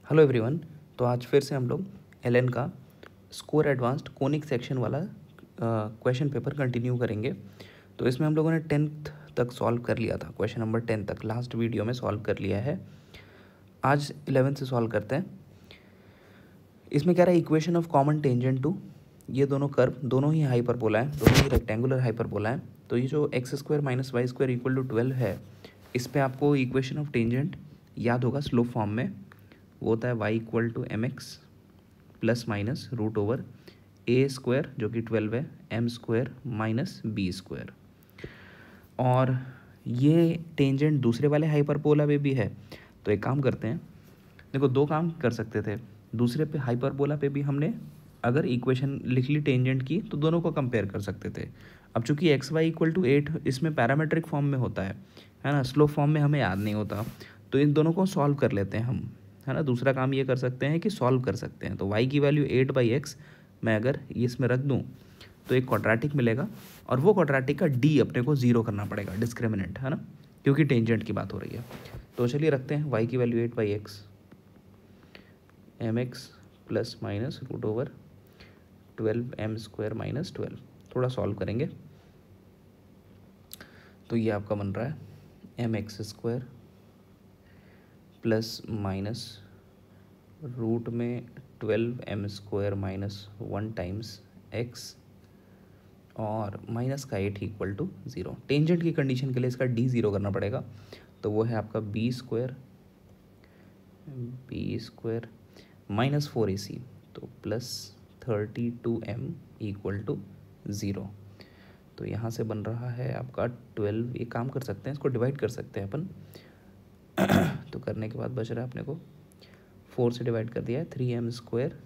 Hello everyone. तो आज फिर से हम लोग एलएन का स्कोर एडवांस्ड कोनिक सेक्शन वाला क्वेश्चन पेपर कंटिन्यू करेंगे। तो इसमें हम लोगों ने 10th तक सॉल्व कर लिया था, क्वेश्चन नंबर 10 तक लास्ट वीडियो में सॉल्व कर लिया है। आज 11th से सॉल्व करते हैं। इसमें क्या रहा है, equation of common tangent to, ये दोनों कर्व दोनों ही हाइपरबोला है, दोनों ही रेक्टेंगुलर हाइपरबोला है। तो ये जो x square minus y square equal to 12 है, इस पर आपको इक्वेशन ऑफ टेंजेंट याद होगा स्लोप फॉर्म में, वो होता है y equal to m x plus minus root over a square जो कि 12 है, m square minus b square. और ये टेंजेंट दूसरे वाले हाइपरबोला पे भी है। तो एक काम करते हैं, देखो दो काम कर सकते थे। दूसरे पे हाइपरबोला पे भी हमने अगर इक्वेशन लिख ली टेंजेंट की तो दोनों को कंपेयर कर सकते थे। अब चूंकि एक्स वाई इक्वल टू 8 इसमें पैरामीट्रिक फॉर्म में होता है ना, स्लोप फॉर्म में हमें याद नहीं होता। तो इन दोनों को सॉल्व कर लेते हैं हम, है ना। दूसरा काम ये कर सकते हैं कि सॉल्व कर सकते हैं। तो y की वैल्यू 8/x मैं अगर इसमें रख दूँ तो एक क्वाड्रेटिक मिलेगा, और वो क्वाड्रेटिक का d अपने को 0 करना पड़ेगा, डिस्क्रिमिनेंट, है ना, क्योंकि टेंजेंट की बात हो रही है। तो चलिए रखते हैं y की value 8/x mx plus minus root over 12 m square minus 12। थोड़ा सॉल्व करेंगे तो ये आपका बन रहा है m x square plus minus root में 12 m square minus 1 times x और माइनस का 8 इक्वल टू 0। टेंजेंट की कंडीशन के लिए इसका d 0 करना पड़ेगा, तो वो है आपका बी स्क्वायर माइनस 4ac, तो प्लस 32m इक्वल टू 0। तो यहाँ से बन रहा है आपका 12। ये काम कर सकते हैं, इसको डिवाइड कर सकते हैं अपन। तो करने के बाद बच रहा है अपने को 4 से डिवाइड कर दिया है 3m स्क्वायर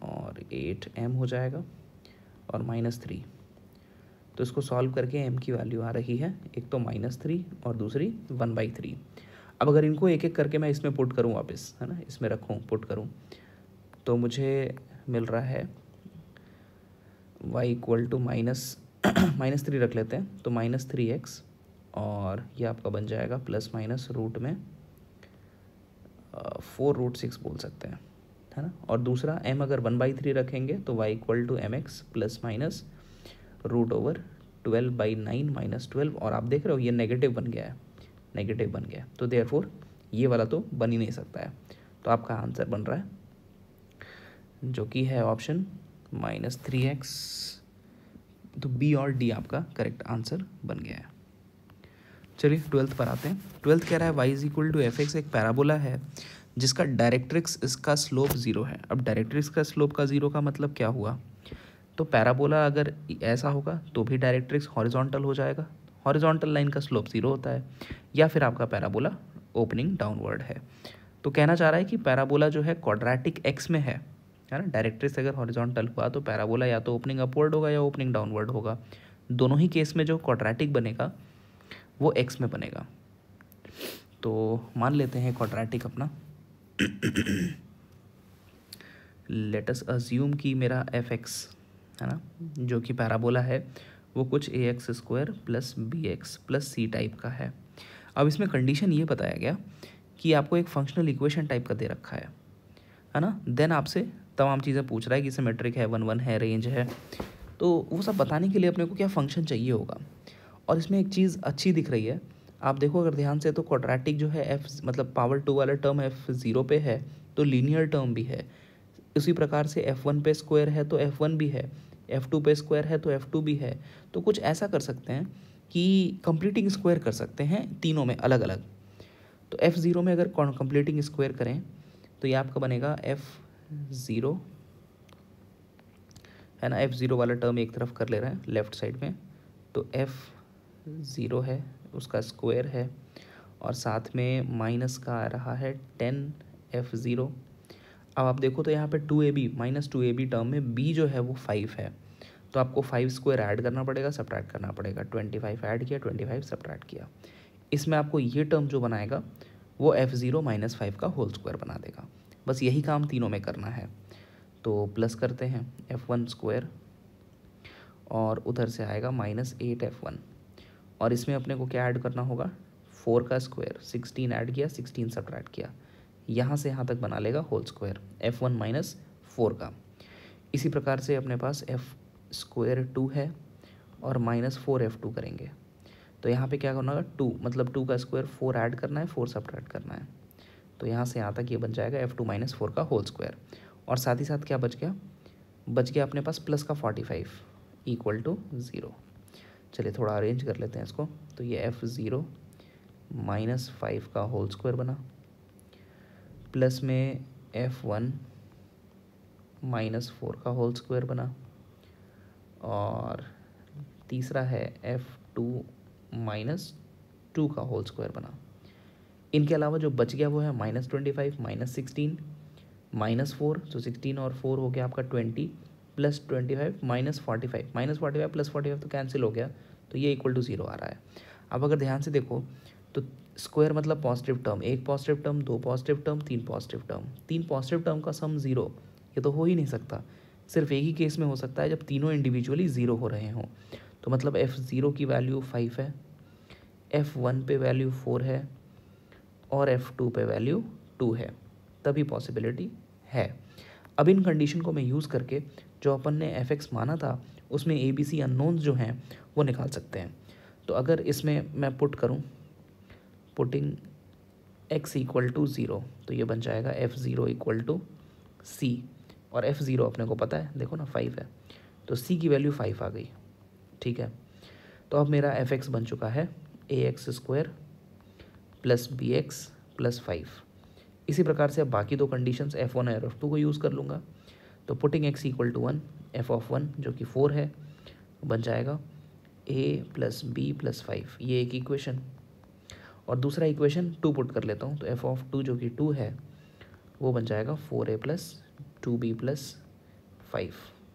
और 8m हो जाएगा और माइनस 3। तो इसको सॉल्व करके m की वैल्यू आ रही है, एक तो -3 और दूसरी 1/3। अब अगर इनको एक एक करके मैं इसमें पुट करूँ वापस, है ना, इसमें रखूँ पुट करूँ, तो मुझे मिल रहा है y इक्वल टू -3 रख लेते हैं, तो -3x और ये आपका बन जाएगा प्लस माइनस रूट में 4√6 बोल सकते हैं, है ना। और दूसरा m अगर 1/3 रखेंगे तो y equal to mx plus minus root over 12/9 minus 12। और आप देख रहे हो ये नेगेटिव बन गया है, नेगेटिव बन गया, तो देयरफॉर ये वाला तो बन ही नहीं सकता है। तो आपका आंसर बन रहा है जो कि है ऑप्शन -3x। तो बी और डी आपका करेक्ट आंसर बन गया है। चलिए 12th पर आते हैं। 12th कह रहा है y is equal to f x एक पैराबोला है जिसका डायरेक्ट्रिक्स इसका स्लोप 0 है। अब डायरेक्ट्रिक्स का स्लोप का 0 का मतलब क्या हुआ, तो पैराबोला अगर ऐसा होगा तो भी डायरेक्ट्रिक्स हॉरिजॉन्टल हो जाएगा, हॉरिजॉन्टल लाइन का स्लोप 0 होता है, या फिर आपका पैराबोला ओपनिंग डाउनवर्ड है। तो कहना चाह रहा है कि पैराबोला जो है क्वाड्रेटिक एक्स में है ना। डायरेक्ट्रिक्स अगर हॉरिजॉन्टल हुआ तो पैराबोला या तो ओपनिंग अपवर्ड होगा या ओपनिंग डाउनवर्ड होगा। दोनों ही केस में जो क्वाड्रेटिक बनेगा वो एक्स में बनेगा। तो मान लेते हैं क्वाड्रेटिक अपना। लेट अस अज्यूम कि मेरा एफ एक्स, है ना, जो कि पैराबोला है, वो कुछ a x square plus b x plus c type का है। अब इसमें कंडीशन ये बताया गया कि आपको एक फंक्शनल इक्वेशन टाइप का दे रखा है ना। देन आपसे तमाम चीज़ें पूछ रहा है कि सिमेट्रिक है, 1 1 है, रेंज है। तो वो सब बताने के लिए अपने को क्या फंक्शन चाहिए होगा। और इसमें एक चीज़ अच्छी दिख रही है, आप देखो अगर ध्यान से, तो क्वाड्रेटिक जो है एफ मतलब पावर 2 वाला टर्म F0 पे है तो लीनियर टर्म भी है। उसी प्रकार से F1 पे स्क्वायर है तो F1 भी है, F2 पे स्क्वायर है तो F2 भी है। तो कुछ ऐसा कर सकते हैं कि कंप्लीटिंग स्क्वायर कर सकते हैं तीनों में अलग अलग। तो F0 में अगर कंप्लीटिंग स्क्वायर करें तो ये आपका बनेगा F0, है ना। F0 वाला टर्म एक तरफ कर ले रहे हैं लेफ्ट साइड में, तो F0 है उसका स्क्वायर है, और साथ में माइनस का आ रहा है 10F0। अब आप देखो तो यहाँ पे 2ab -2ab टर्म में b जो है वो 5 है, तो आपको 5 स्क्वायर ऐड करना पड़ेगा, सब्ट्रैक्ट करना पड़ेगा। 25 ऐड किया, 25 सब्ट्रैक्ट किया। इसमें आपको ये टर्म जो बनाएगा वो F0 -5 का होल स्क्वायर बना देगा। बस यही काम तीनों में करना है। तो प्लस करते हैं F1 स्क्वायर और उधर से आएगा -8F1, और इसमें अपने को क्या ऐड करना होगा, 4 का स्क्वायर, 16 ऐड किया, 16 सब्ट्रैक्ट किया, यहाँ से यहाँ तक बना लेगा होल स्क्वायर f1 माइनस 4 का। इसी प्रकार से अपने पास f² है और -4f2 करेंगे। तो यहाँ पे क्या करना होगा 2 मतलब 2 का स्क्वायर 4 ऐड करना है, 4 सब्ट्रैक्ट करना है। तो यहाँ से यहाँ तक ये बन जाएगा f2 माइनस 4 का होल स्क्वायर। और साथ ही साथ क्या बच गया अपने पास प्लस का 45 इक्वल टू 0। चलिए थोड़ा अरेंज कर लेते हैं इसको। तो ये f0 माइनस 5 का होल स्क्वायर बना, प्लस में f1 माइनस 4 का होल स्क्वायर बना, और तीसरा है f2 माइनस 2 का होल स्क्वायर बना। इनके अलावा जो बच गया वो है -25 -16 -4, तो 16 और 4 हो गया आपका 20 प्लस 25 -45 प्लस 45 तो कैंसिल हो गया, तो ये इक्वल टू 0 आ रहा है। अब अगर ध्यान से देखो तो स्क्वायर मतलब पॉजिटिव टर्म, एक पॉजिटिव टर्म, दो पॉजिटिव टर्म, तीन पॉजिटिव टर्म, तीन पॉजिटिव टर्म का सम 0, ये तो हो ही नहीं सकता। सिर्फ एक ही केस में हो सकता है जब तीनों इंडिविजुअली 0 हो रहे हों। तो मतलब f0 की वैल्यू 5 है, f1 पे वैल्यू 4 है और f2 पे वैल्यू 2 है, तभी पॉसिबिलिटी है। अब इन कंडीशन को मैं यूज़ करके जो अपन ने fx माना था उसमें ABC अननोन्स जो हैं वो निकाल सकते हैं। तो अगर इसमें मैं पुट करूं, पुटिंग x इक्वल टू 0, तो ये बन जाएगा f0 इक्वल टू c, और f0 अपने को पता है, देखो ना 5 है, तो c की वैल्यू 5 आ गई। ठीक है, तो अब मेरा fx बन चुका है ax² प्लस bx प्लस 5। इसी प्रकार से अब बाकी दो कंडीशंस f1 और f2 को यूज़ कर लूँगा। तो putting x equal to 1, f(1) जो कि 4 है बन जाएगा a प्लस b प्लस 5, ये एक इक्वेशन। और दूसरा इक्वेशन 2 पुट कर लेता हूँ, तो f(2) जो कि 2 है वो बन जाएगा 4a प्लस 2b प्लस 5,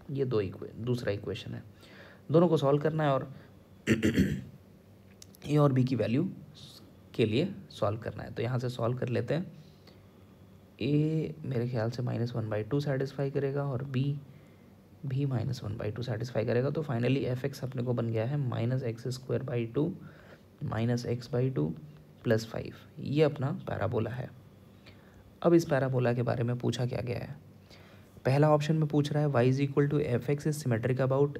ये दूसरा इक्वेशन है। दोनों को सॉल्व करना है और a और b की वैल्यू के लिए सॉल्व करना है। तो यहाँ से सॉल्व कर लेते हैं। a मेरे ख्याल से -1/2 सेटिस्फाई करेगा और b भी -1/2 सेटिस्फाई करेगा। तो फाइनली fx अपने को बन गया है -x² माइनस x/2 प्लस 5, ये अपना पैराबोला है। अब इस पैराबोला के बारे में पूछा क्या गया है। पहला ऑप्शन में पूछ रहा है y is equal to fx is symmetric about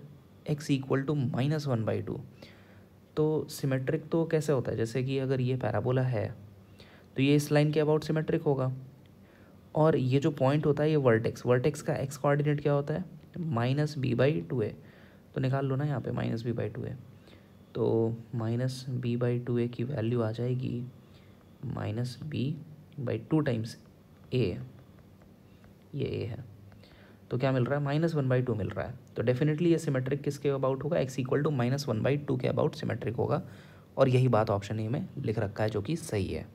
x equal to -1/2। तो सिमेट्रिक तो कैसे होता है, जैसे कि अगर ये पैराबोला है तो ये इस लाइन के अबाउट सिमेट्रिक होगा, और ये जो पॉइंट होता है ये वर्टेक्स का x कोऑर्डिनेट क्या होता है -b/2a, तो निकाल लो ना यहाँ पे -b/2a। तो -b/2a की वैल्यू आ जाएगी -b/2 टाइम्स a, ये a है, तो क्या मिल रहा है -1/2 मिल रहा है। तो डेफिनेटली ये सिमेट्रिक किसके अबाउट होगा, x इक्वल टू -1/2 के अबाउट सिमेट्रिक होगा, और यही बात ऑप्शन ए में लिख रखा है जो कि सही है।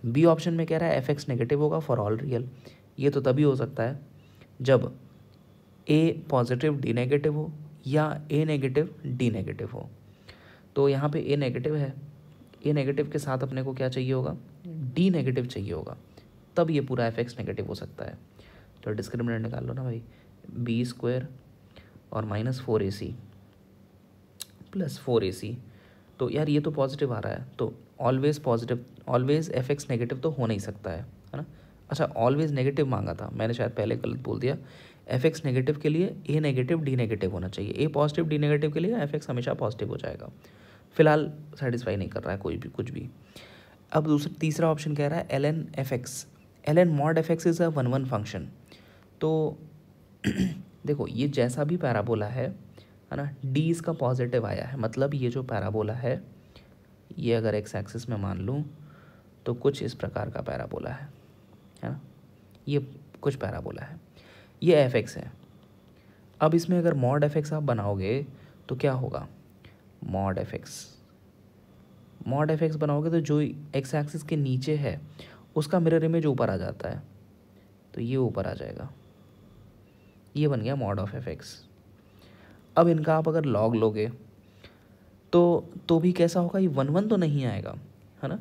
बी ऑप्शन में कह रहा है fx नेगेटिव होगा फॉर ऑल रियल। ये तो तभी हो सकता है जब a पॉजिटिव डी नेगेटिव हो या a नेगेटिव डी नेगेटिव हो। तो यहाँ पे a नेगेटिव है, a नेगेटिव के साथ अपने को क्या चाहिए होगा, d नेगेटिव चाहिए होगा, तब ये पूरा fx नेगेटिव हो सकता है। तो डिस्क्रिमिनेंट निकाल लो ना भाई, b² और -4ac प्लस 4ac। तो यार ये तो पॉजिटिव आ रहा है, तो always positive, always fx negative तो हो नहीं सकता है ना। अच्छा, ऑलवेज नेगेटिव मांगा था मैंने, शायद पहले गलत बोल दिया। fx नेगेटिव के लिए a नेगेटिव डी नेगेटिव होना चाहिए, a पॉजिटिव डी नेगेटिव के लिए fx हमेशा पॉजिटिव हो जाएगा। फिलहाल सेटिस्फाई नहीं कर रहा है कोई भी कुछ भी। अब तीसरा ऑप्शन कह रहा है ln fx, ln mod fx is a 1/1 function. तो देखो ये जैसा भी पैराबोला है ना, d इसका पॉजिटिव आया है, मतलब ये जो पैराबोला है ये अगर एक्स एक्सिस में मान लूँ तो कुछ इस प्रकार का पैराबोला है ना, ये कुछ पैराबोला है, ये fx है। अब इसमें अगर मॉड fx आप बनाओगे तो क्या होगा, मॉड fx बनाओगे तो जो एक्स एक्सिस के नीचे है उसका मिरर इमेज ऊपर आ जाता है, तो ये ऊपर आ जाएगा, ये बन गया मॉड ऑफ fx। अब इनका आप अगर लॉग लोगे तो भी कैसा होगा, ये 1/1 तो नहीं आएगा है ना।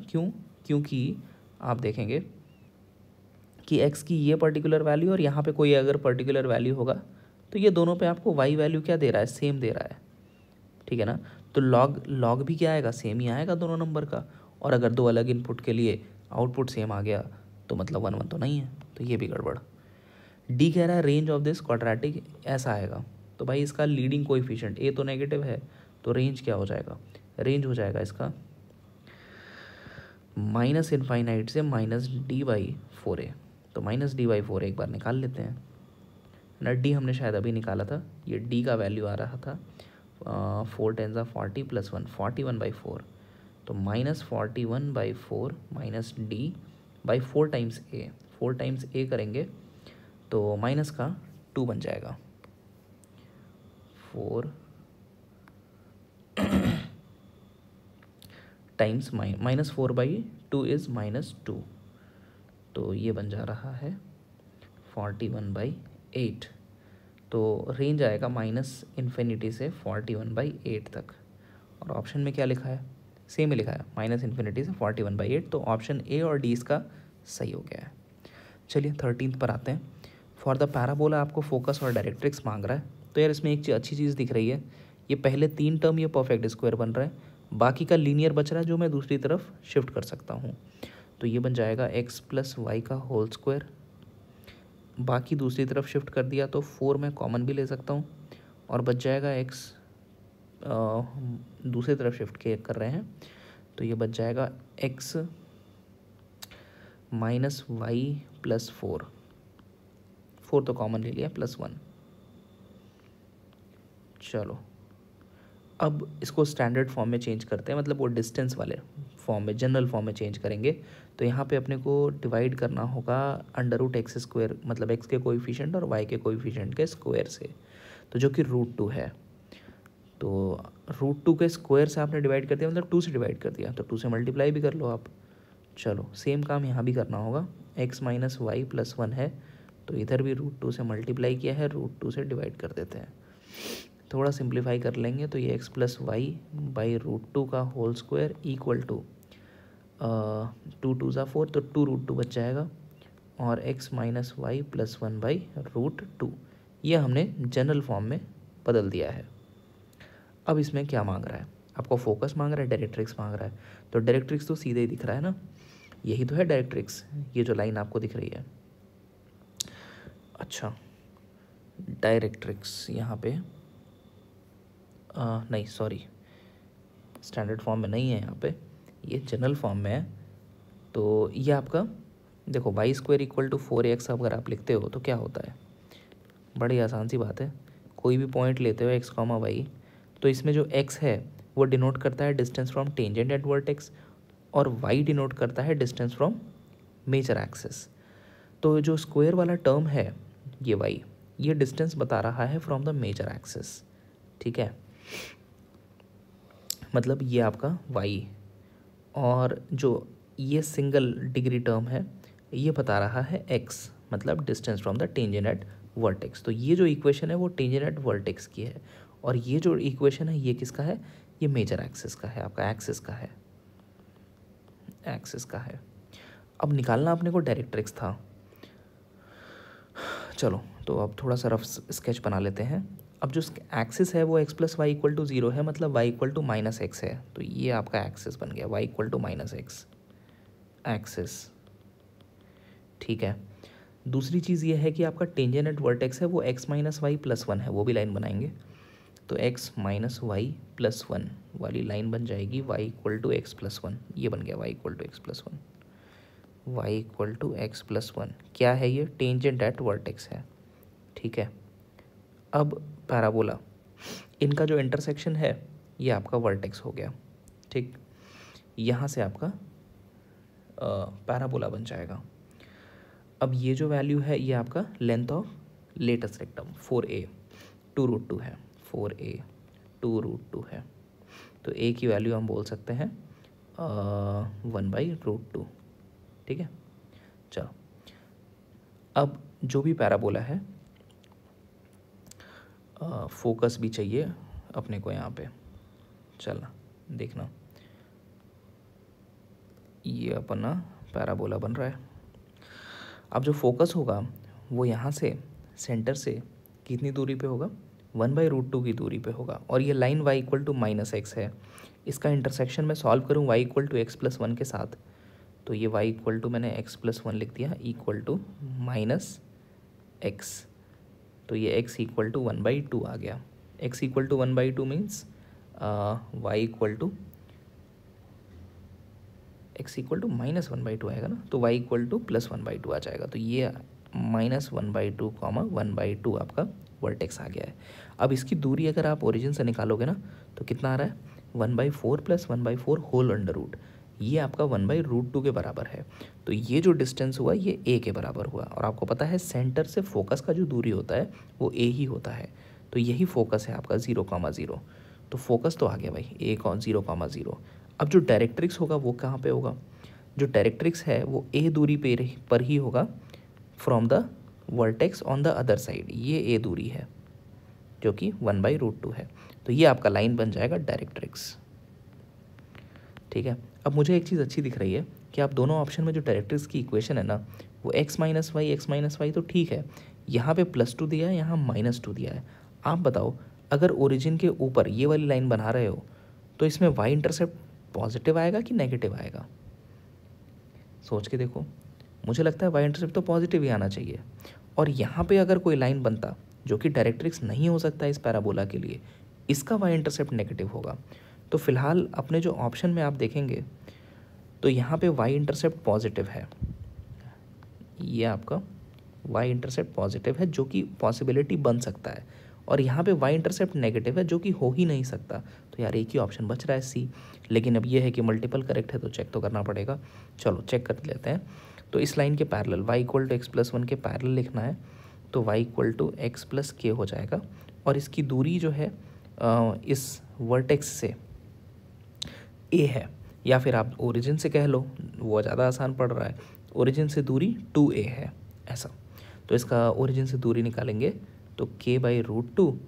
क्योंकि आप देखेंगे कि x की ये पर्टिकुलर वैल्यू और यहाँ पे कोई अगर पर्टिकुलर वैल्यू होगा तो ये दोनों पे आपको y वैल्यू क्या दे रहा है, सेम दे रहा है, ठीक है ना। तो लॉग भी क्या आएगा, सेम ही आएगा दोनों नंबर का। और अगर दो अलग इनपुट के लिए आउटपुट सेम आ गया तो मतलब 1 1 तो नहीं है, तो ये भी गड़बड़। डी कह रहा है रेंज ऑफ दिस क्वाड्रेटिक ऐसा आएगा, तो भाई इसका लीडिंग कोएफिशिएंट ए तो नेगेटिव है, तो रेंज क्या हो जाएगा, रेंज हो जाएगा इसका माइनस इनफाइनाइट से माइनस डी बाई 4a। तो माइनस डी बाई 4a एक बार निकाल लेते हैं ना, डी हमने शायद अभी निकाला था, ये डी का वैल्यू आ रहा था 4 टेन ज़ा 40 प्लस 1 41/4, तो minus 41/4 minus d by 4 times a, 4 times a करेंगे तो माइनस का 2 बन जाएगा, 4 टाइम्स माइनस 4/2 इज़ -2, तो ये बन जा रहा है 41/8। तो रेंज आएगा माइनस इन्फिनिटी से 41/8 तक। और ऑप्शन में क्या लिखा है, सेम ही लिखा है माइनस इन्फिनिटी से 41/8, तो ऑप्शन ए और डी इसका सही हो गया है। चलिए 13th पर आते हैं। फॉर द पैराबोला आपको फोकस और डायरेक्ट्रिक्स मांग रहा है, तो यार इसमें एक अच्छी चीज़ दिख रही है, ये पहले 3 टर्म ये परफेक्ट स्क्वायर बन रहा है, बाकी का लीनियर बच रहा है जो मैं दूसरी तरफ शिफ्ट कर सकता हूँ। तो ये बन जाएगा x प्लस वाई का होल स्क्वायर, बाकी दूसरी तरफ शिफ्ट कर दिया तो 4 मैं कॉमन भी ले सकता हूँ, और बच जाएगा x दूसरी तरफ शिफ्ट कर रहे हैं, तो ये बच जाएगा x माइनस वाई प्लस 4 तो कॉमन ले लिया प्लस 1। चलो अब इसको स्टैंडर्ड फॉर्म में चेंज करते हैं, मतलब वो डिस्टेंस वाले फॉर्म में, जनरल फॉर्म में चेंज करेंगे। तो यहाँ पे अपने को डिवाइड करना होगा √x², मतलब x के कोएफिशिएंट और y के कोएफिशिएंट के स्क्वायर से, तो जो कि √2 है। तो √2 के स्क्वायर से आपने डिवाइड कर दिया, मतलब 2 से डिवाइड कर दिया, तो 2 से मल्टीप्लाई भी कर लो आप। चलो सेम काम यहाँ भी करना होगा, x माइनस वाई प्लस 1 है, तो इधर भी √2 से मल्टीप्लाई किया है, √2 से डिवाइड कर देते हैं। थोड़ा सिंप्लीफाई कर लेंगे तो ये x प्लस वाई बाई √2 का होल स्क्वायर इक्वल टू 2 2 ज़ा 4, तो 2√2 बच जाएगा, और x minus y plus 1 by √2, ये हमने जनरल फॉर्म में बदल दिया है। अब इसमें क्या मांग रहा है, आपको फोकस मांग रहा है, डायरेक्ट्रिक्स मांग रहा है, तो डायरेक्ट्रिक्स तो सीधे ही दिख रहा है ना, यही तो है डायरेक्ट्रिक्स, ये जो लाइन आपको दिख रही है। अच्छा डायरेक्ट्रिक्स यहाँ पे नहीं सॉरी, स्टैंडर्ड फॉर्म में नहीं है यहाँ पे, ये जनरल फॉर्म में है। तो ये आपका देखो y² इक्वल टू 4x अगर आप लिखते हो तो क्या होता है, बड़ी आसान सी बात है, कोई भी पॉइंट लेते हो x, y, तो इसमें जो x है वो डिनोट करता है distance from tangent at vertex, और y डिनोट करता है डिस्टेंस फ्रॉम मेजर एक्सिस। तो जो स्क्वायर वाला टर्म है ये y, ये डिस्टेंस बता रहा है फ्रॉम द मेजर एक्सिस, ठीक है, मतलब ये आपका y, और जो ये सिंगल डिग्री टर्म है ये बता रहा है x, मतलब distance from the tangent at vertex. तो ये जो इक्वेशन है वो टेंजेंट एट वर्टेक्स की है, और ये जो इक्वेशन है ये किसका है, ये मेजर एक्सिस का है, आपका एक्सिस का है, एक्सिस का है। अब निकालना अपने को डायरेक्ट्रिक्स था। चलो तो अब थोड़ा सा रफ स्केच बना लेते हैं। अब जो एक्सिस है वो x plus y equal to 0 है, मतलब y equal to minus x है, तो ये आपका एक्सिस बन गया y equal to minus x axis, ठीक है। दूसरी चीज़ ये है कि आपका टेंजेंट एट वर्टेक्स है वो x माइनस वाई प्लस 1 है, वो भी लाइन बनाएंगे, तो x माइनस वाई प्लस 1 वाली लाइन बन जाएगी y equal to x plus 1, ये बन गया y equal to x plus 1, y equal to x plus 1 क्या है, ये टेंजेंट एट वर्टेक्स है, ठीक है। अब पैराबोला, इनका जो इंटरसेक्शन है ये आपका वर्टेक्स हो गया, ठीक, यहाँ से आपका पैराबोला बन जाएगा। अब ये जो वैल्यू है ये आपका length of latus rectum 4a 2√2 है, 4a 2√2 है, तो a की वैल्यू हम बोल सकते हैं 1/√2, ठीक है। चलो अब जो भी पैराबोला है, फोकस भी चाहिए अपने को यहाँ पे, चलना देखना, ये अपना पैराबोला बन रहा है। अब जो फोकस होगा वो यहाँ से सेंटर से कितनी दूरी पे होगा, 1/√2 की दूरी पे होगा, और ये line y equal to minus x है, इसका इंटरसेक्शन मैं सॉल्व करूँ y equal to x plus 1 के साथ, तो ये y इक्वल टू मैंने x+1 लिख दिया इक्वल टू -x, तो ये x इक्वल टू 1/2 आ गया। x equal to 1/2 means y equal to x equal to -1/2 आएगा ना, तो y इक्वल टू +1/2 आ जाएगा। तो ये -1/2 1/2 आपका वर्टेक्स आ गया है। अब इसकी दूरी अगर आप ओरिजिन से निकालोगे ना तो कितना आ रहा है, 1/4 + 1/4 होल अंडर रूट, ये आपका 1/√2 के बराबर है। तो ये जो डिस्टेंस हुआ ये a के बराबर हुआ, और आपको पता है सेंटर से फोकस का जो दूरी होता है वो a ही होता है। तो यही फोकस है आपका 0,0, तो फोकस तो आ गया भाई a 0,0। अब जो डायरेक्ट्रिक्स होगा वो कहाँ पे होगा, जो डायरेक्ट्रिक्स है वो a दूरी पर ही होगा from the vertex on the other side, ये a दूरी है जो कि 1/√2 है। तो ये आपका लाइन बन जाएगा डायरेक्ट्रिक्स। ठीक है, अब मुझे एक चीज़ अच्छी दिख रही है कि आप दोनों ऑप्शन में जो डायरेक्ट्रिक्स की इक्वेशन है ना वो x-y तो ठीक है, यहाँ पे +2 दिया है, यहाँ -2 दिया है। आप बताओ अगर ओरिजिन के ऊपर ये वाली लाइन बना रहे हो तो इसमें y इंटरसेप्ट पॉजिटिव आएगा कि नेगेटिव आएगा, सोच के देखो। मुझे लगता है y इंटरसेप्ट तो पॉजिटिव ही आना चाहिए। और यहाँ पे अगर कोई लाइन बनता जो कि डायरेक्ट्रिक्स नहीं हो सकता इस पैराबोला के लिए, इसका y इंटरसेप्ट नेगेटिव होगा। तो फिलहाल अपने जो ऑप्शन में आप देखेंगे तो यहाँ पे y इंटरसेप्ट पॉजिटिव है, ये आपका y इंटरसेप्ट पॉजिटिव है जो कि पॉसिबिलिटी बन सकता है, और यहाँ पे y इंटरसेप्ट नेगेटिव है जो कि हो ही नहीं सकता। तो यार एक ही ऑप्शन बच रहा है C, लेकिन अब ये है कि मल्टीपल करेक्ट है तो चेक तो करना पड़ेगा। चलो चेक कर लेते हैं। तो इस लाइन के parallel y equal to x+1 के पैरेलल लिखना है, तो y इक्वल टू x+k हो जाएगा, और इसकी दूरी जो है इस वर्टेक्स से a है, या फिर आप ओरिजिन से कह लो, वो ज़्यादा आसान पड़ रहा है। ओरिजिन से दूरी 2a है ऐसा, तो इसका ओरिजिन से दूरी निकालेंगे तो k/√2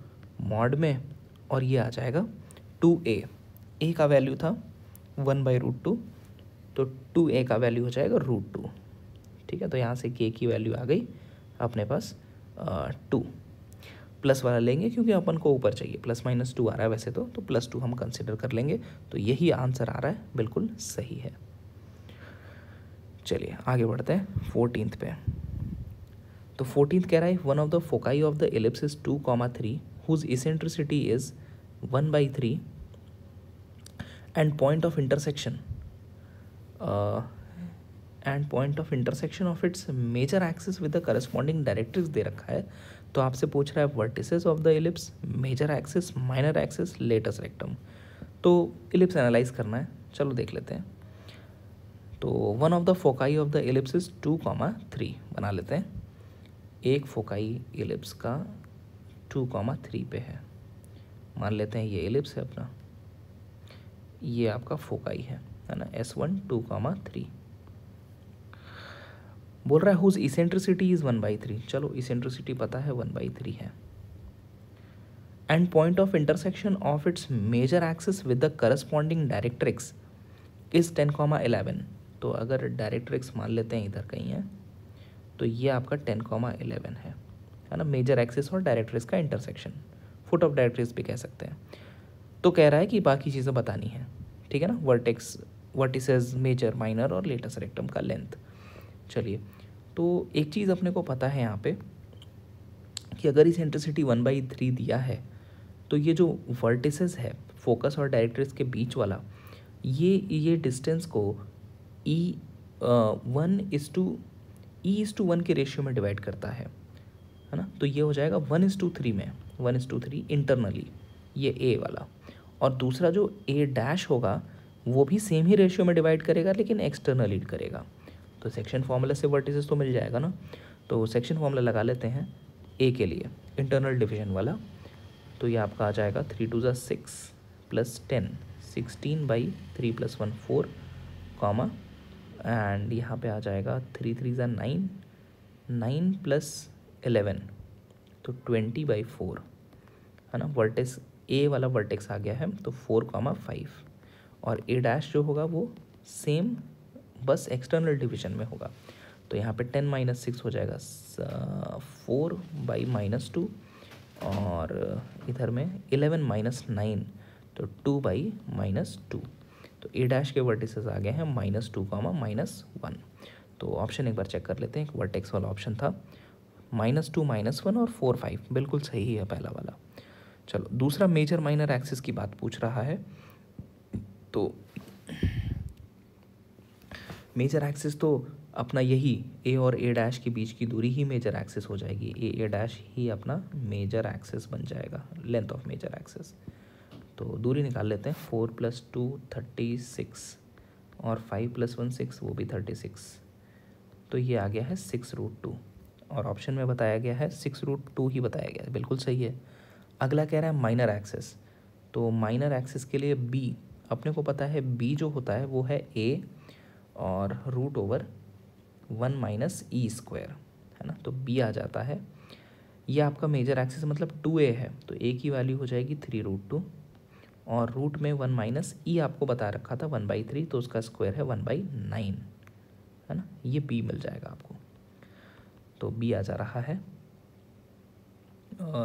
मॉड में, और ये आ जाएगा 2a। a का वैल्यू था 1/√2, तो 2a का वैल्यू हो जाएगा √2। ठीक है, तो यहाँ से k की वैल्यू आ गई अपने पास 2। प्लस वाला लेंगे क्योंकि अपन को ऊपर चाहिए, +-2 आ रहा है वैसे तो +2 हम कंसिडर कर लेंगे। तो यही आंसर आ रहा है, बिल्कुल सही है। चलिए आगे बढ़ते हैं 14th पे। तो 14th कह रहा है one of the foci of the ellipse is 2,3 whose eccentricity is 1/3 and point of intersection of its major axis with the corresponding directrix दे रखा है। तो आपसे पूछ रहा है vertices of the ellipse, major axis, minor axis, latus rectum. तो ellipse analyse करना है, चलो देख लेते हैं। तो one of the foci of the ellipse is 2,3 बना लेते हैं। एक फोकाई एलिप्स का 2,3 पे है, मान लेते हैं ये एलिप्स है अपना, ये आपका फोकाई है ना, S1 2,3। बोल रहा है हुज इसेंट्रिसिटी इज 1/3, चलो इसेंट्रिसिटी पता है 1/3 है। And point of intersection of its major axis with the corresponding directrix is 10,11। तो अगर डायरेक्ट्रिक्स मान लेते हैं इधर कहीं है, तो ये आपका 10,11 है ना, मेजर एक्सिस और डायरेक्ट्रिक्स का इंटरसेक्शन, फुट ऑफ डायरेक्ट्रिक्स भी कह सकते हैं। तो कह रहा है कि बाकी चीज़ें बतानी है, ठीक है ना, वर्टिसेस, मेजर, माइनर और लेटस रेक्टम का लेंथ। चलिए, तो एक चीज़ अपने को पता है यहाँ पे कि अगर इसेंट्रिसिटी 1/3 दिया है तो ये जो वर्टिसेस है फोकस और डायरेक्ट्रिक्स के बीच वाला, ये डिस्टेंस को E1:1 के रेशियो में डिवाइड करता है ना। तो ये हो जाएगा 1:3 में, 1:3 इंटरनली, ये A वाला, और दूसरा जो A' होगा वो भी सेम ही रेशियो में डिवाइड करेगा लेकिन एक्सटर्नली करेगा। तो सेक्शन फार्मूला से वर्टिसेस तो मिल जाएगा ना, तो सेक्शन फार्मूला लगा लेते हैं A के लिए, इंटरनल डिवीजन वाला। तो ये आपका आ जाएगा 3 2 6 + 10, 16/3 + 1 4, कॉमा, एंड यहाँ पे आ जाएगा 3 3 9, 9 + 11, तो 20/4 है ना। वर्टेक्स A वाला वर्टेक्स आ गया है, तो 4,5, और A' जो होगा वो सेम बस एक्सटर्नल डिवीजन में होगा। तो यहाँ पे 10 - 6 हो जाएगा 4/-2, और इधर में 11 - 9, तो 2/-2। तो ए डैश के वर्टिसेस आ गए हैं -2, -1। तो ऑप्शन एक बार चेक कर लेते हैं। एक वर्टेक्स वाला ऑप्शन था, -2, -1 और 4, 5, बिल्कुल सही है पहला वाला। चलो दूसरा मेजर माइनर एक्सिस की बात पूछ रहा है। तो मेजर एक्सिस तो अपना यही ए और ए डैश के बीच की दूरी ही मेजर एक्सिस हो जाएगी। ए डैश ही अपना मेजर एक्सिस बन जाएगा, लेंथ ऑफ मेजर एक्सिस। तो दूरी निकाल लेते हैं। 4 + 2 36 और 5 + 1 6, वो भी 36। तो ये आ गया है 6√2 और ऑप्शन में बताया गया है 6√2 ही बताया गया है, बिल्कुल सही है। अगला कह रहा है माइनर एक्सिस। तो माइनर एक्सिस के लिए बी, अपने को पता है बी जो होता है वो है ए और √1 - e², है ना। तो बी आ जाता है। ये आपका मेजर एक्सिस मतलब 2a है, तो a की वैल्यू हो जाएगी 3√2 और रूट में 1 - e आपको बता रखा था 1/3, तो उसका स्क्वायर है 1/9, है ना। ये b मिल जाएगा आपको। तो b आ जा रहा है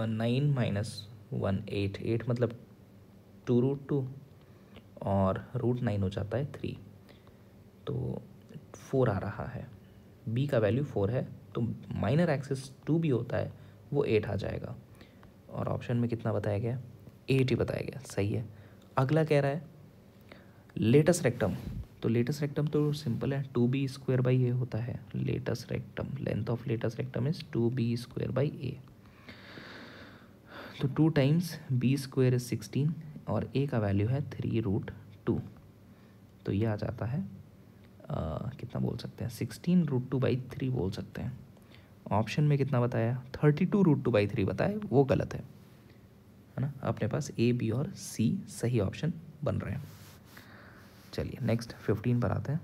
9 - 1 8, 8 मतलब 2√2 और √9 हो जाता है 3, तो 4 आ रहा है। b का वैल्यू 4 है, तो माइनर एक्सिस 2 भी होता है, वो 8 आ जाएगा। और ऑप्शन में कितना बताया गया? 8 ही बताया गया, सही है। अगला कह रहा है लेटस रेक्टम। तो लेटस रेक्टम तो सिंपल है, 2b² होता है latus rectum. Length of latus rectum is 2b²a। तो 2 टाइम्स b² इज 16 और a का वैल्यू है 3√2। तो ये आ जाता है कितना बोल सकते हैं, 16√2/3 बोल सकते हैं। ऑप्शन में कितना बताया? 32√2/3 बताया, वो गलत है ना। अपने पास ए, बी और सी सही ऑप्शन बन रहे हैं। चलिए नेक्स्ट 15 पर आते हैं।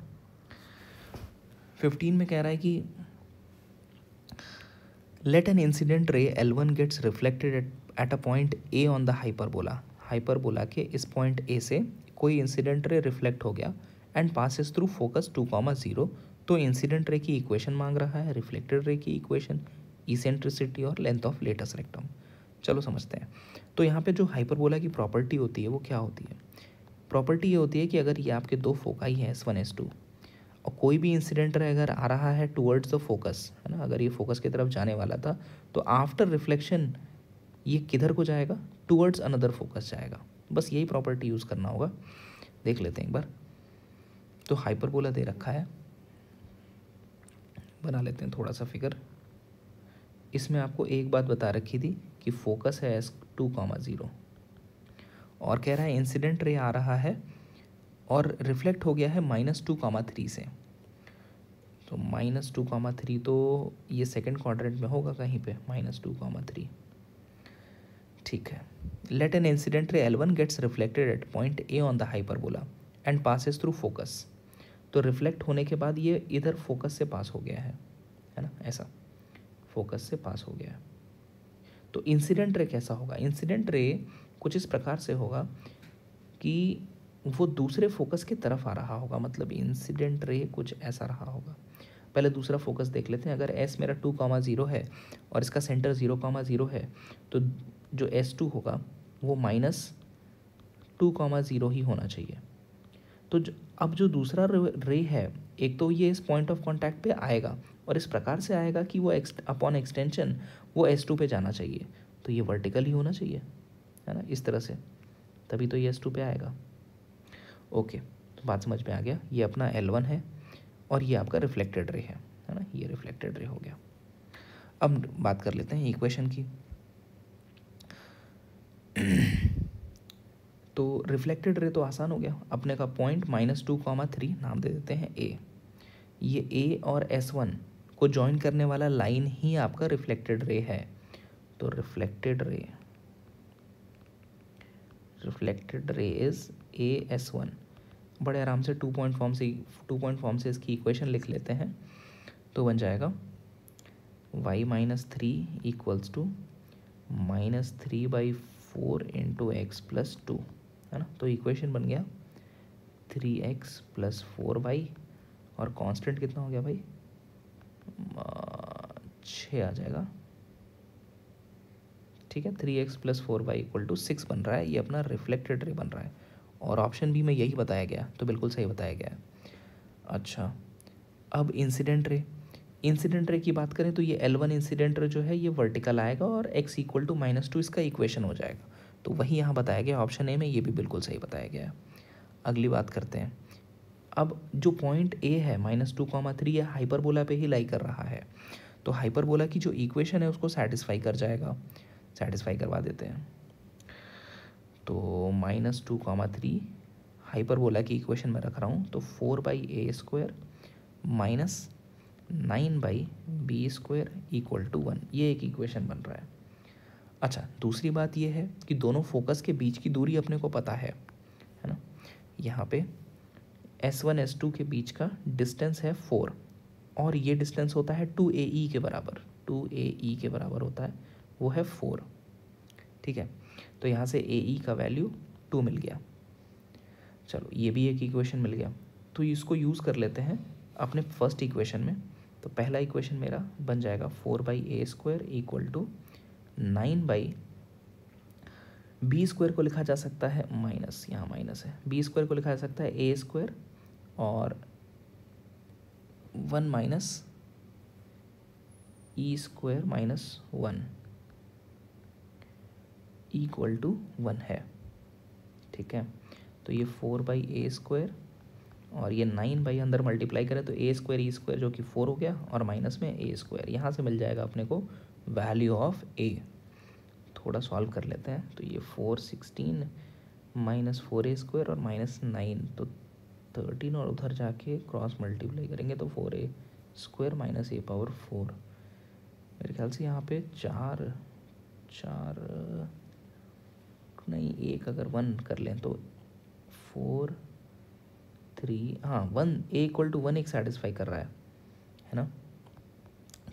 15 में कह रहा है कि late N incident ray L1 gets reflected at a point A on the hyperbola. Hyperbola के इस पॉइंट ए से कोई इंसिडेंट रे रिफ्लेक्ट हो गया एंड पासेस थ्रू फोकस 2, 0। तो इंसिडेंट रे की इक्वेशन मांग रहा है, रिफ्लेक्टेड रे की इक्वेशन, इसेंट्रिसिटी और लेंथ ऑफ लेटस रेक्टम। चलो समझते हैं। तो यहाँ पे जो हाइपरबोला की प्रॉपर्टी होती है वो क्या होती है? प्रॉपर्टी ये होती है कि अगर ये आपके दो फोकाई हैं S1 S2 और कोई भी इंसिडेंट रे अगर आ रहा है टुवर्ड्स द फोकस, है ना, अगर ये फोकस की तरफ जाने वाला था तो आफ्टर रिफ्लेक्शन ये किधर को जाएगा? टुवर्ड्स अनदर फोकस जाएगा। बस यही प्रॉपर्टी यूज़ करना होगा। देख लेते हैं एक बार। तो हाइपरबोला दे रखा है, बना लेते हैं थोड़ा सा फिगर। इसमें आपको एक बात बता रखी थी कि फोकस है S2, 0 और कह रहा है इंसिडेंट रे आ रहा है और रिफ्लेक्ट हो गया है -2, 3 से। तो -2, 3 तो ये सेकंड क्वाड्रेंट में होगा कहीं पे, -2, 3। ठीक है। Late N incident ray L1 gets reflected at point A on the hyperbola and passes through focus. तो रिफ्लेक्ट होने के बाद ये इधर फोकस से पास हो गया है ना, ऐसा फोकस से पास हो गया है। तो इंसिडेंट रे कैसा होगा? इंसिडेंट रे कुछ इस प्रकार से होगा कि वो दूसरे फोकस की तरफ आ रहा होगा, मतलब इंसिडेंट रे कुछ ऐसा रहा होगा। पहले दूसरा फोकस देख लेते हैं। अगर एस मेरा 2, 0 है और इसका सेंटर 0, 0 है तो जो S2 होगा वो -2, 0 ही होना चाहिए। तो अब जो दूसरा रे है, एक तो ये इस पॉइंट ऑफ कांटेक्ट पे आएगा और इस प्रकार से आएगा कि वो अपॉन एक्सटेंशन वो S2 पे जाना चाहिए। तो ये वर्टिकल ही होना चाहिए, है ना, इस तरह से, तभी तो ये S2 पे आएगा। ओके, तो बात समझ में आ गया। ये अपना L1 है और ये आपका रिफ्लेक्टेड रे है ना, ये रिफ्लेक्टेड रे हो गया। अब बात कर लेते हैं इक्वेशन की। तो रिफ्लेक्टेड रे तो आसान हो गया अपने का। पॉइंट -2, 3 नाम दे देते हैं ए। ये ए और S1 को ज्वाइन करने वाला लाइन ही आपका रिफ्लेक्टेड रे है। तो रिफ्लेक्टेड रे इज AS1। बड़े आराम से 2 पॉइंट फॉर्म से इसकी इक्वेशन लिख लेते हैं। तो बन जाएगा y - 3 = -3/4 × x + 2, है ना। तो इक्वेशन बन गया 3x + 4y और कांस्टेंट कितना हो गया भाई? 6 आ जाएगा। ठीक है, 3x + 4y = 6 बन रहा है। ये अपना रिफ्लेक्टेड रे बन रहा है। और ऑप्शन बी में यही बताया गया, तो बिल्कुल सही बताया गया है। अच्छा, अब इंसिडेंट रे की बात करें तो ये L1 इंसिडेंट रे जो है ये वर्टिकल आएगा और x इक्वल टू -2 इसका इक्वेशन हो जाएगा, तो वही यहाँ बताया गया ऑप्शन ए में, ये भी बिल्कुल सही बताया गया है। अगली बात करते हैं। अब जो पॉइंट ए है -2, 3 ये हाइपरबोला पे ही लाई कर रहा है, तो हाइपरबोला की जो इक्वेशन है उसको सेटिस्फाई कर जाएगा, सेटिस्फाई करवा देते हैं। तो -2, 3 हाइपरबोला की इक्वेशन में रख रहा हूँ, तो 4/a² -9/b² इक्वल टू 1, ये एक इक्वेशन बन रहा है। अच्छा, दूसरी बात ये है कि दोनों फोकस के बीच की दूरी अपने को पता है ना। यहाँ पे S1 S2 के बीच का डिस्टेंस है 4 और ये डिस्टेंस होता है 2AE के बराबर, 2AE के बराबर होता है, वो है 4। ठीक है, तो यहाँ से AE का वैल्यू 2 मिल गया। चलो, ये भी एक इक्वेशन मिल गया, तो इसको यूज़ कर लेते हैं अपने फर्स्ट इक्वेशन में। तो पहला इक्वेशन मेरा बन जाएगा 4/a² इक्वल टू 9/b² को लिखा जा सकता है माइनस, यहाँ माइनस है, b² को लिखा जा सकता है a² और 1 माइनस e² -1 इक्वल टू 1 है। ठीक है, तो ये 4/a² और ये 9 अंदर मल्टीप्लाई करें तो a² e² जो कि 4 हो गया और माइनस में a², यहाँ से मिल जाएगा अपने को वैल्यू ऑफ a। थोड़ा सॉल्व कर लेते हैं, तो ये 416 -4a² और -9, तो 13 और उधर जाके क्रॉस मल्टीप्लाई करेंगे तो 4a² -a⁴। मेरे ख्याल से यहाँ पे 4 नहीं, एक अगर 1 कर लें तो 4 3, हाँ 1, a इक्वल टू 1 एक सेटिस्फाई कर रहा है ना।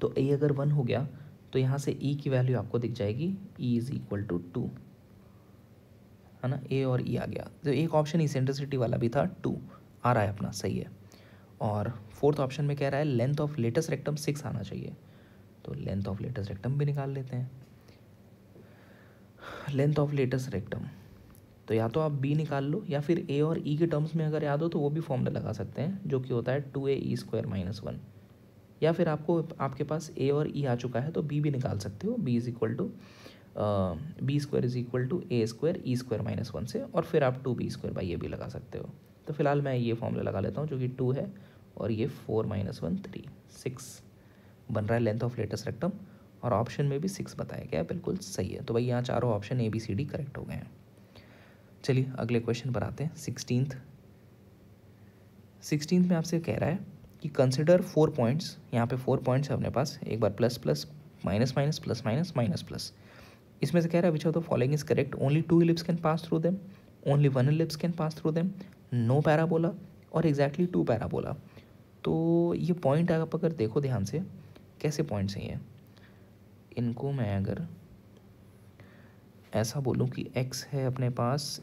तो a अगर 1 हो गया तो यहाँ से e की वैल्यू आपको दिख जाएगी, e इज़ इक्वल टू 2, है ना। a और e आ गया, तो एक ऑप्शन इसेंट्रिसिटी वाला भी था, 2 आ रहा है अपना, सही है। और फोर्थ ऑप्शन में कह रहा है लेंथ ऑफ लेटस रेक्टम 6 आना चाहिए, तो लेंथ ऑफ लेटस रेक्टम भी निकाल लेते हैं। लेंथ ऑफ लेटस रेक्टम, तो या तो आप b निकाल लो या फिर a और e के टर्म्स में अगर याद हो तो वो भी फॉर्मूला लगा सकते हैं, जो कि होता है 2a² -1, या फिर आपके पास a और e आ चुका है तो b भी निकाल सकते हो, b is equal to b² is equal to a² e² -1 से, और फिर आप 2b² ये भी लगा सकते हो। तो फिलहाल मैं ये फॉर्मूला लगा लेता हूँ, जो कि 2 है और ये 4 -1 3, 6 बन रहा है लेंथ ऑफ लेटस रेक्टम, और ऑप्शन में भी 6 बताया गया है, बिल्कुल सही है। तो भाई यहाँ चारों ऑप्शन ABCD करेक्ट हो गए हैं। चलिए अगले क्वेश्चन पर आते हैं। 16th में आपसे कह रहा है कि कंसिडर 4 पॉइंट्स, यहाँ पे 4 पॉइंट्स है अपने पास, एक बार plus plus minus minus plus minus minus plus. इसमें से कह रहा है which of the following is correct, only 2 ellipse can pass through them, only 1 ellipse can pass through them, no parabola और एग्जैक्टली 2 पैराबोला। तो ये पॉइंट आप अगर देखो ध्यान से, कैसे पॉइंट्स हैं ये, इनको मैं अगर ऐसा बोलूँ कि x है अपने पास,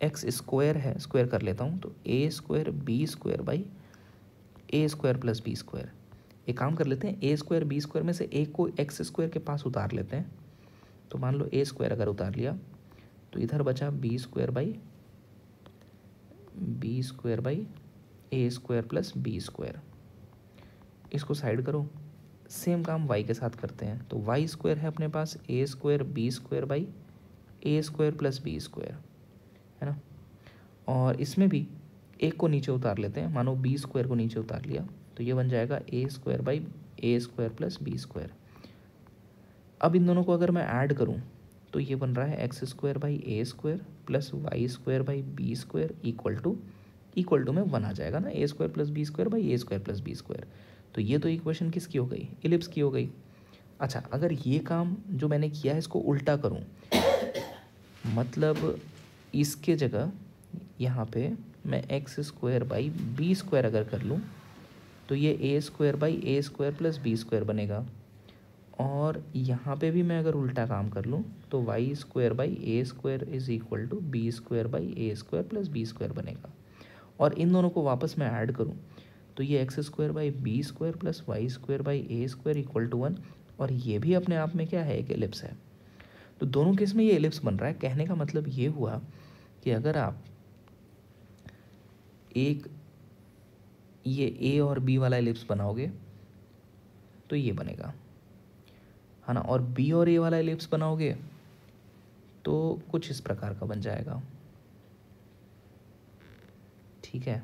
x² है, स्क्वायर कर लेता हूँ, तो a² b² by a² plus b²। एक काम कर लेते हैं, a² b² में से एक को x² के पास उतार लेते हैं, तो मान लो a² अगर उतार लिया तो इधर बचा b² by a² plus b²। इसको साइड करो, सेम काम y के साथ करते हैं, तो y² है अपने पास a² b² by a² plus b², है ना। और इसमें भी एक को नीचे उतार लेते हैं, मानो b² को नीचे उतार लिया तो ये बन जाएगा a² by a² plus b²। अब इन दोनों को अगर मैं ऐड करूं तो ये बन रहा है x² by a² plus y² by b² equal to में 1 आ जाएगा ना, a² plus b² by a² plus b²। तो ये तो इक्वेशन किसकी हो गई, इलिप्स की हो गई। अच्छा, अगर ये काम जो मैंने किया है इसको उल्टा करूं, मतलब इसके जगह यहाँ पे मैं x² बाई b² अगर कर लूँ तो ये a² by a² plus b² बनेगा, और यहाँ पे भी मैं अगर उल्टा काम कर लूँ तो y² by a² is equal to b² by a² plus b² बनेगा। और इन दोनों को वापस मैं ऐड करूँ तो ये x² by b² plus y² by a² equal to 1, और ये भी अपने आप में क्या है, एक एलिप्स है। तो दोनों केस में ये एलिप्स बन रहा है। कहने का मतलब ये हुआ कि अगर आप एक ये ए और बी वाला एलिप्स बनाओगे तो ये बनेगा, है ना, और बी और ए वाला एलिप्स बनाओगे तो कुछ इस प्रकार का बन जाएगा। ठीक है,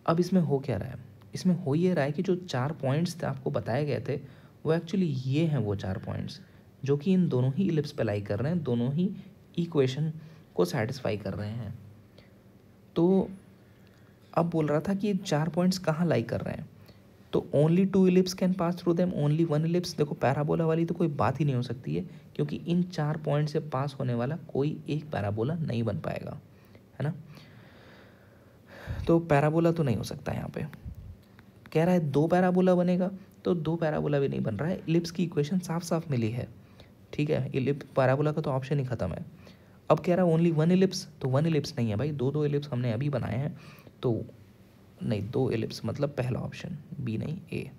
अब इसमें हो क्या रहा है, इसमें हो ये रहा है कि जो 4 पॉइंट्स थे आपको बताए गए थे वो एक्चुअली ये हैं वो 4 पॉइंट्स जो कि इन दोनों ही इलिप्स पे लाई कर रहे हैं, दोनों ही इक्वेशन को सेटिस्फाई कर रहे हैं। तो अब बोल रहा था कि 4 पॉइंट्स कहाँ लाई कर रहे हैं, तो only 2 ellipse can pass through them, only 1 ellipse. देखो पैराबोला वाली तो कोई बात ही नहीं हो सकती है, क्योंकि इन 4 पॉइंट से पास होने वाला कोई एक पैराबोला नहीं बन पाएगा, है ना। तो पैराबोला तो नहीं हो सकता। यहाँ पे कह रहा है 2 पैराबोला बनेगा, तो 2 पैराबोला भी नहीं बन रहा है। इलिप्स की इक्वेशन साफ साफ मिली है, ठीक है, इलिप्स पैराबोला का तो ऑप्शन ही खत्म है। अब कह रहा है ओनली 1 इलिप्स, तो 1 इलिप्स नहीं है भाई, 2 इलिप्स हमने अभी बनाए हैं, तो नहीं 2 इलिप्स मतलब पहला ऑप्शन, बी नहीं ए,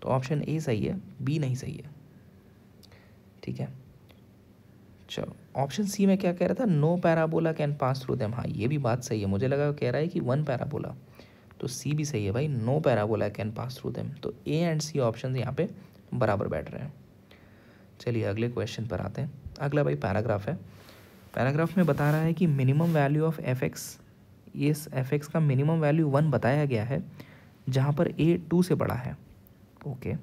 तो ऑप्शन ए सही है, बी नहीं सही है। ठीक है, चलो ऑप्शन सी में क्या कह रहा था, no parabola can pass through them. हाँ ये भी बात सही है, मुझे लगा कह रहा है कि 1 पैराबोला, तो सी भी सही है भाई, no parabola can pass through them. तो ए एंड सी ऑप्शन यहाँ पे बराबर बैठ रहे हैं। चलिए अगले क्वेश्चन पर आते हैं। अगला भाई पैराग्राफ है। पैराग्राफ में बता रहा है कि minimum value of F x, इस एफ एक्स का मिनिमम वैल्यू 1 बताया गया है जहाँ पर ए 2 से बड़ा है। ओके,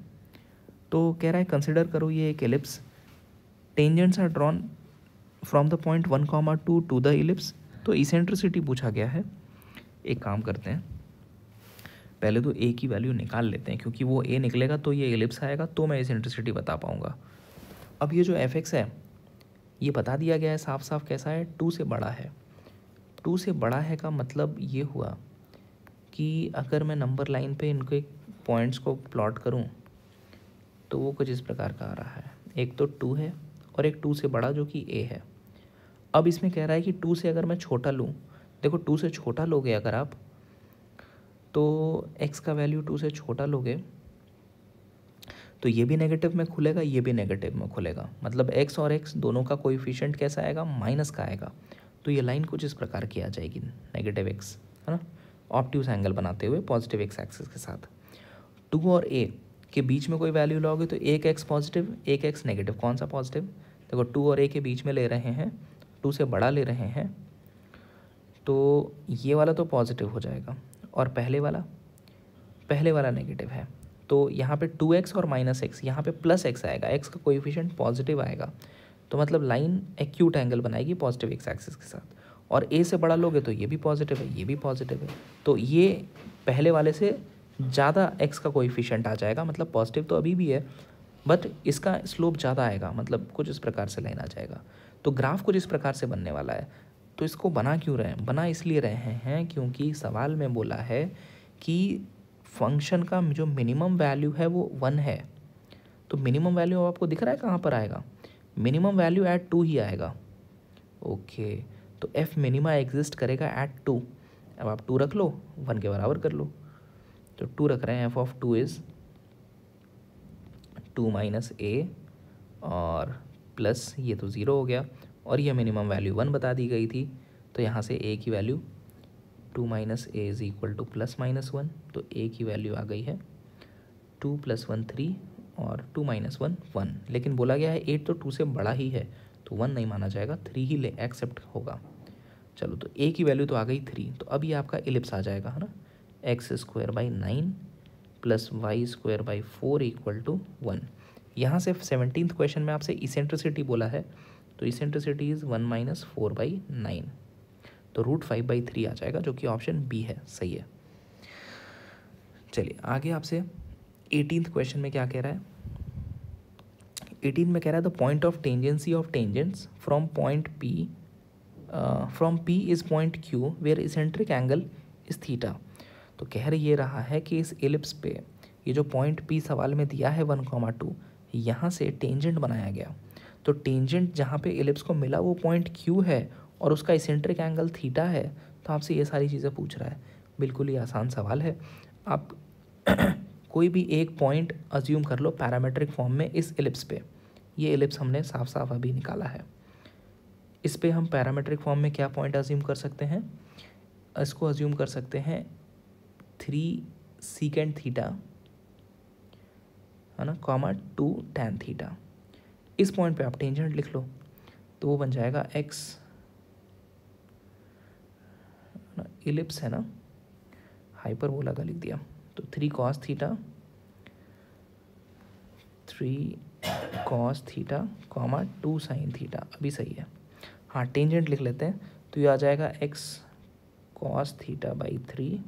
तो कह रहा है कंसिडर करो ये एक ellipse, tangents are drawn from the point 1,2 to the ellipse. तो इसेंट्रिसिटी पूछा गया है। एक काम करते हैं, पहले तो ए की वैल्यू निकाल लेते हैं, क्योंकि वो ए निकलेगा तो ये इलिप्स आएगा, तो मैं इसेंट्रिसिटी बता पाऊंगा। अब ये जो एफ एक्स है ये बता दिया गया है साफ साफ कैसा है, 2 से बड़ा है। 2 से बड़ा है का मतलब ये हुआ कि अगर मैं नंबर लाइन पे इनके पॉइंट्स को प्लॉट करूं तो वो कुछ इस प्रकार का आ रहा है, एक तो 2 है और एक 2 से बड़ा जो कि ए है। अब इसमें कह रहा है कि 2 से अगर मैं छोटा लूँ, देखो 2 से छोटा लोगे अगर आप, तो x का वैल्यू 2 से छोटा लोगे तो ये भी नेगेटिव में खुलेगा, ये भी नेगेटिव में खुलेगा, मतलब x और x दोनों का कोएफिशिएंट कैसा आएगा, माइनस का आएगा। तो ये लाइन कुछ इस प्रकार की आ जाएगी, नेगेटिव x, है ना, ऑब्ट्यूज एंगल बनाते हुए पॉजिटिव x एक्सिस के साथ। 2 और a के बीच में कोई वैल्यू लोगे तो एक x पॉजिटिव एक x नेगेटिव, कौन सा पॉजिटिव, देखो 2 और a के बीच में ले रहे हैं, 2 से बड़ा ले रहे हैं, तो ये वाला तो पॉजिटिव हो जाएगा, और पहले वाला नेगेटिव है। तो यहाँ पे 2x और -x, यहाँ पे +x आएगा, x का कोएफिशिएंट पॉजिटिव आएगा, तो मतलब लाइन एक्यूट एंगल बनाएगी पॉजिटिव x एक्सिस के साथ। और a से बड़ा लोगे तो ये भी पॉजिटिव है, ये भी पॉजिटिव है, तो ये पहले वाले से ज़्यादा x का कोएफिशिएंट आ जाएगा, मतलब पॉजिटिव तो अभी भी है बट इसका स्लोप ज़्यादा आएगा, मतलब कुछ इस प्रकार से लाइन आ जाएगा। तो ग्राफ कुछ इस प्रकार से बनने वाला है। तो इसको बना क्यों रहे हैं, बना इसलिए रहे हैं क्योंकि सवाल में बोला है कि फंक्शन का जो मिनिमम वैल्यू है वो 1 है। तो मिनिमम वैल्यू आपको दिख रहा है कहाँ पर आएगा, मिनिमम वैल्यू एट 2 ही आएगा। ओके, तो एफ मिनिमा एग्जिस्ट करेगा एट 2। अब आप 2 रख लो, 1 के बराबर कर लो, तो 2 रख रहे हैं, एफ ऑफ 2 इज़ 2 माइनस ए और प्लस ये तो 0 हो गया, और ये मिनिमम वैल्यू 1 बता दी गई थी, तो यहाँ से ए की value 2 minus a is equal to +-1, तो ए की वैल्यू आ गई है 2 + 1 3 और 2 - 1 1। लेकिन बोला गया है 8 तो 2 से बड़ा ही है, तो 1 नहीं माना जाएगा, 3 ही ले एक्सेप्ट होगा। चलो, तो ए की वैल्यू तो आ गई 3, तो अब ये आपका इलिप्स आ जाएगा, है ना, x² / 9 + y² / 4 = 1। यहाँ से 17th क्वेश्चन में आपसे इसेंट्रिसिटी बोला है, तो इसेंट्रिसिटी इज़ 1 - 4/9, तो √5/3 आ जाएगा, जो कि ऑप्शन बी है, सही है। चलिए आगे आपसे 18th क्वेश्चन में क्या कह रहा है। 18 में कह रहा है the point of tangency of tangents from P is point Q where eccentric angle is theta. तो कह रही ये रहा है कि इस एलिप्स पे ये जो पॉइंट P सवाल में दिया है 1,2, यहाँ से टेंजेंट बनाया गया, तो टेंजेंट जहाँ पे एलिप्स को मिला वो पॉइंट Q है और उसका इसेंट्रिक एंगल थीटा है। तो आपसे ये सारी चीज़ें पूछ रहा है, बिल्कुल ही आसान सवाल है। आप कोई भी एक पॉइंट अज्यूम कर लो पैरामेट्रिक फॉर्म में इस एलिप्स पे, ये एलिप्स हमने साफ साफ अभी निकाला है। इस पे हम पैरामेट्रिक फॉर्म में क्या पॉइंट अज्यूम कर सकते हैं, इसको अज्यूम कर सकते हैं 3 सीकेंड थीटा, है ना, कॉमा 2 टैन थीटा। इस पॉइंट पे आप टेंजेंट लिख लो तो वो बन जाएगा एक्स, इलिप्स है ना, हाइपरबोला का लिख दिया, तो 3 cos theta, 3 cos theta comma 2 sine theta, अभी सही है। हाँ, टेंजेंट लिख लेते हैं तो ये आ जाएगा एक्स कॉस थीटा बाई 3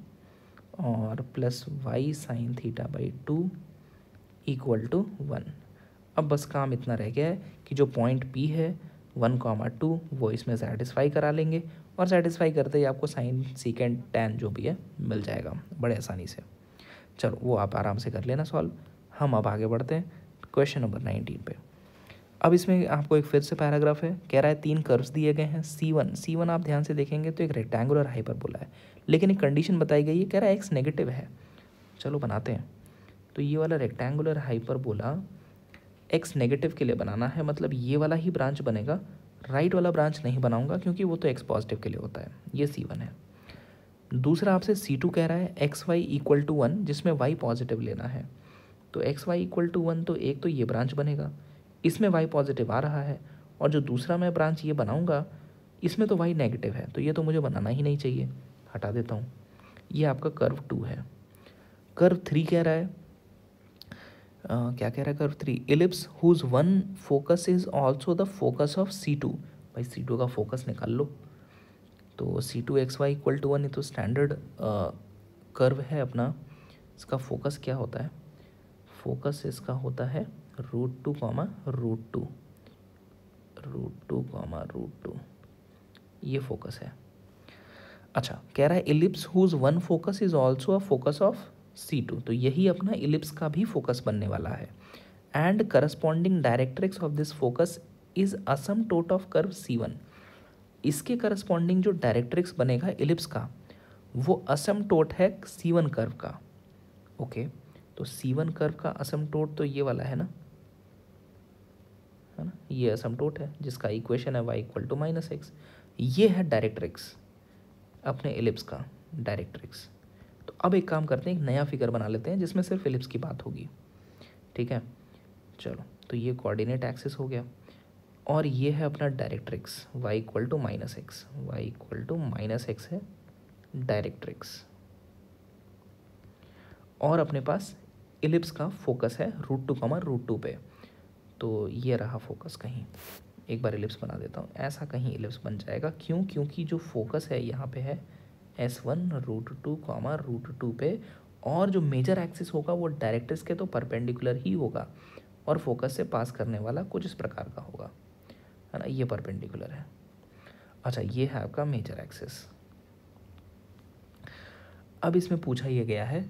और plus y sine theta by 2 equal to 1। अब बस काम इतना रह गया है कि जो पॉइंट पी है 1,2 वो इसमें सेटिस्फाई करा लेंगे और सेटिस्फाई करते ही आपको साइन सीकेंड टैन जो भी है मिल जाएगा बड़े आसानी से। चलो वो आप आराम से कर लेना सॉल्व। हम अब आगे बढ़ते हैं क्वेश्चन नंबर 19 पे। अब इसमें आपको एक फिर से पैराग्राफ है, कह रहा है 3 कर्व्स दिए गए हैं, C1 आप ध्यान से देखेंगे तो एक रेक्टेंगुलर हाइपरबोला है, लेकिन एक कंडीशन बताई गई है, कह रहा है एक्स नेगेटिव है। चलो बनाते हैं। तो ये वाला रेक्टेंगुलर हाइपरबोला एक्स नेगेटिव के लिए बनाना है, मतलब ये वाला ही ब्रांच बनेगा, राइट वाला ब्रांच नहीं बनाऊंगा क्योंकि वो तो एक्स पॉजिटिव के लिए होता है। ये C1 है। दूसरा आपसे C2 कह रहा है एक्स वाई इक्वल टू 1 जिसमें वाई पॉजिटिव लेना है, तो एक्स वाई इक्वल टू 1 तो एक तो ये ब्रांच बनेगा, इसमें वाई पॉजिटिव आ रहा है, और जो दूसरा मैं ब्रांच ये बनाऊंगा इसमें तो वाई नेगेटिव है, तो ये तो मुझे बनाना ही नहीं चाहिए, हटा देता हूँ। ये आपका कर्व 2 है। कर्व 3 कह रहा है क्या कह रहा है curve 3, ellipse whose one focus is also the focus of C2। भाई C2 का फोकस निकाल लो, तो C2 x Y equal to 1 ये तो स्टैंडर्ड कर्व है अपना। इसका फोकस क्या होता है, फोकस इसका होता है √2 कॉमा √2, √2 कॉमा √2, ये फोकस है। अच्छा, कह रहा है ellipse whose one focus is also a focus of C2, तो यही अपना इलिप्स का भी फोकस बनने वाला है। And corresponding directrix of this focus is asymptote of curve C1। इसके करस्पॉन्डिंग जो डायरेक्ट्रिक्स बनेगा इलिप्स का वो असमटोट है C1 कर्व का। ओके, तो C1 कर्व का असमटोट तो ये वाला है ना, ये असमटोट है जिसका इक्वेशन है y इक्वल टू -x। ये है डायरेक्ट्रिक्स अपने इलिप्स का डायरेक्ट्रिक्स। तो अब एक काम करते हैं, एक नया फिगर बना लेते हैं जिसमें सिर्फ इलिप्स की बात होगी। ठीक है, चलो, तो ये कोऑर्डिनेट एक्सिस हो गया और ये है अपना directrix y equal to -x, y equal to -x है डायरेक्ट्रिक्स, और अपने पास इलिप्स का फोकस है √2 कॉमा √2 पे। तो ये रहा फोकस, कहीं एक बार इलिप्स बना देता हूँ, ऐसा कहीं इलिप्स बन जाएगा। क्यों? क्योंकि जो फोकस है यहाँ पे है S1 √2 कॉमा √2 पे, और जो मेजर एक्सिस होगा वो डायरेक्ट्रिक्स के तो परपेंडिकुलर ही होगा और फोकस से पास करने वाला कुछ इस प्रकार का होगा, है ना, ये परपेंडिकुलर है। अच्छा, ये है आपका मेजर एक्सिस। अब इसमें पूछा यह गया है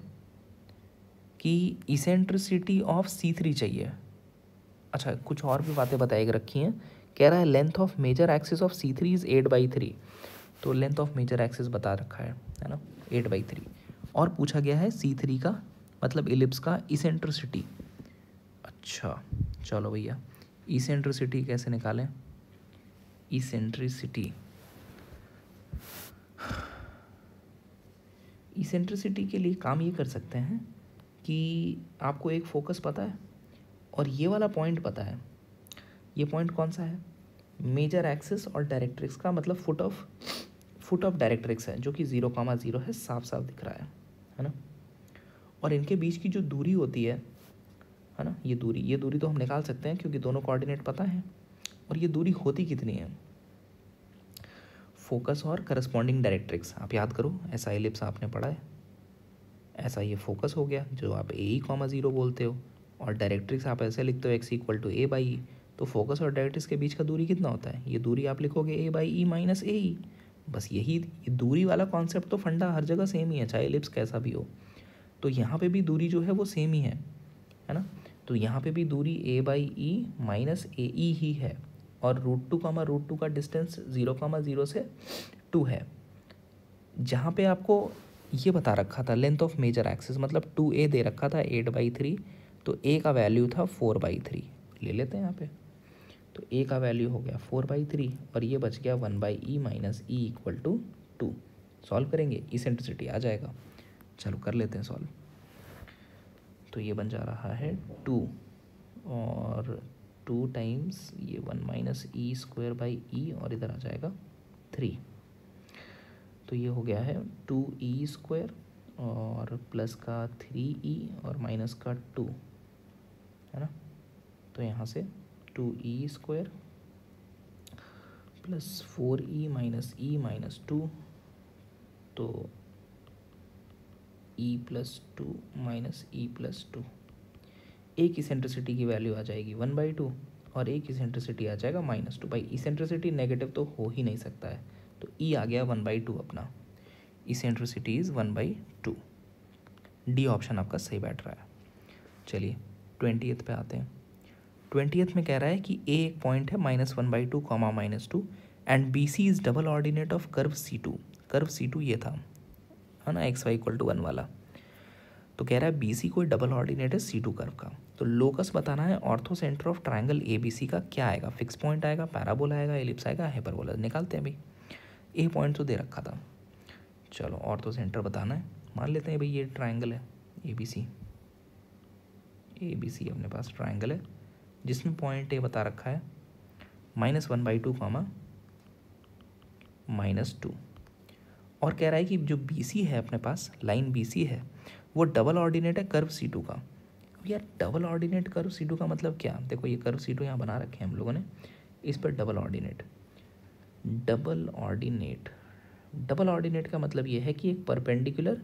कि इसेंट्रिसिटी ऑफ C3 चाहिए। अच्छा, कुछ और भी बातें बताई रखी हैं। कह रहा है length of major axis of C3 is 8/3, तो लेंथ ऑफ मेजर एक्सिस बता रखा है ना, 8/3। और पूछा गया है C3 का मतलब इलिप्स का इसेंट्रिसिटी। अच्छा चलो भैया, इसेंट्रिसिटी कैसे निकालें? इसेंट्रिसिटी के लिए काम ये कर सकते हैं कि आपको एक फोकस पता है और ये वाला पॉइंट पता है। ये पॉइंट कौन सा है? मेजर एक्सिस और डायरेक्ट्रिक्स का मतलब फुट ऑफ डायरेक्ट्रिक्स है, जो कि 0,0 है, साफ साफ दिख रहा है ना। और इनके बीच की जो दूरी होती है ना, ये दूरी तो हम निकाल सकते हैं क्योंकि दोनों कोऑर्डिनेट पता है। और ये दूरी होती कितनी है? फोकस और करस्पॉन्डिंग डायरेक्ट्रिक्स आप याद करो, ऐसा इलिप्स आपने पढ़ा है, ऐसा ये फोकस हो गया जो आप AE,0 बोलते हो, और डायरेक्ट्रिक्स आप ऐसे लिखते हो x इक्वल टू A/E। तो फोकस और डायरेक्ट्रिक्स के बीच का दूरी कितना होता है? ये दूरी आप लिखोगे A/E माइनस AE। बस यही दूरी वाला कॉन्सेप्ट तो फंडा हर जगह सेम ही है, चाहे इलिप्स कैसा भी हो। तो यहाँ पे भी दूरी जो है वो सेम ही है ना। तो यहाँ पे भी दूरी A/E माइनस AE ही है, और √2 कॉमा √2 का डिस्टेंस 0,0 से 2 है। जहाँ पे आपको ये बता रखा था लेंथ ऑफ मेजर एक्सिस मतलब 2a दे रखा था 8/3, तो a का वैल्यू था 4/3, ले लेते हैं यहाँ पे। तो a का वैल्यू हो गया 4/3 और ये बच गया 1/e minus E equal to 2। Solve करेंगे, इसेंट्रिसिटी आ जाएगा। चलो कर लेते हैं सॉल्व। तो ये बन जा रहा है 2 और 2 टाइम्स ये 1 minus E square by E और इधर आ जाएगा 3। तो ये हो गया है 2e स्क्वायर और प्लस का 3e और माइनस का 2, है ना। तो यहाँ से 2e square plus 4e minus e minus 2, तो e plus 2 minus e plus 2। एक इसेंट्रिसिटी की वैल्यू आ जाएगी 1/2 और एक इसेंट्रिसिटी आ जाएगा -2। भाई इसेंट्रिसिटी नेगेटिव तो हो ही नहीं सकता है, तो e आ गया 1/2 अपना। Eccentricity is 1/2। डी ऑप्शन आपका सही बैठ रहा है। चलिए 20th पे आते हैं। 20th में कह रहा है कि ए एक पॉइंट है -1/2 -2 and B C is double ordinate of curve C2। Curve C2 ये था, है ना, xy = 1 वाला। तो कह रहा है बी सी कोई डबल ऑर्डिनेट है C2 कर्व का। तो लोकस बताना है ortho centre of triangle ABC का क्या आएगा, फिक्स पॉइंट आएगा, पैराबोला आएगा, एलिप्स आएगा, हाइपरबोला। निकालते हैं भाई। ए पॉइंट तो दे रखा था, चलो ऑर्थो सेंटर बताना है। मान लेते हैं भाई ये ट्राइंगल है ABC अपने पास ट्राइंगल है जिसमें पॉइंट ए बता रखा है -1/2 -2, और कह रहा है कि जो BC है अपने पास, लाइन BC है, वो डबल ऑर्डिनेट है कर्व C2 का। अब यार डबल ऑर्डिनेट कर्व C2 का मतलब क्या, देखो ये कर्व C2 यहाँ बना रखे हैं हम लोगों ने, इस पर डबल ऑर्डिनेट का मतलब ये है कि एक perpendicular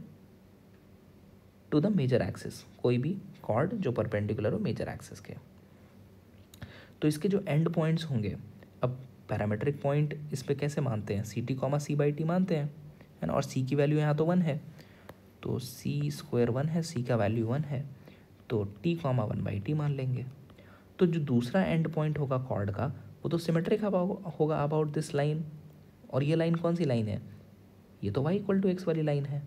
to the major axis, कोई भी कॉर्ड जो परपेंडिकुलर हो मेजर एक्सिस के। तो इसके जो एंड पॉइंट्स होंगे, अब पैरामीट्रिक पॉइंट इस पे कैसे मानते हैं, CT, C/T मानते हैं, है ना। और C की वैल्यू यहाँ तो 1 है, तो C² 1 है, C का वैल्यू 1 है, तो T, 1/T मान लेंगे। तो जो दूसरा एंड पॉइंट होगा कॉर्ड का, वो तो सिमेट्रिक होगा अबाउट दिस लाइन। और ये लाइन कौन सी लाइन है, ये तो y = x वाली लाइन है।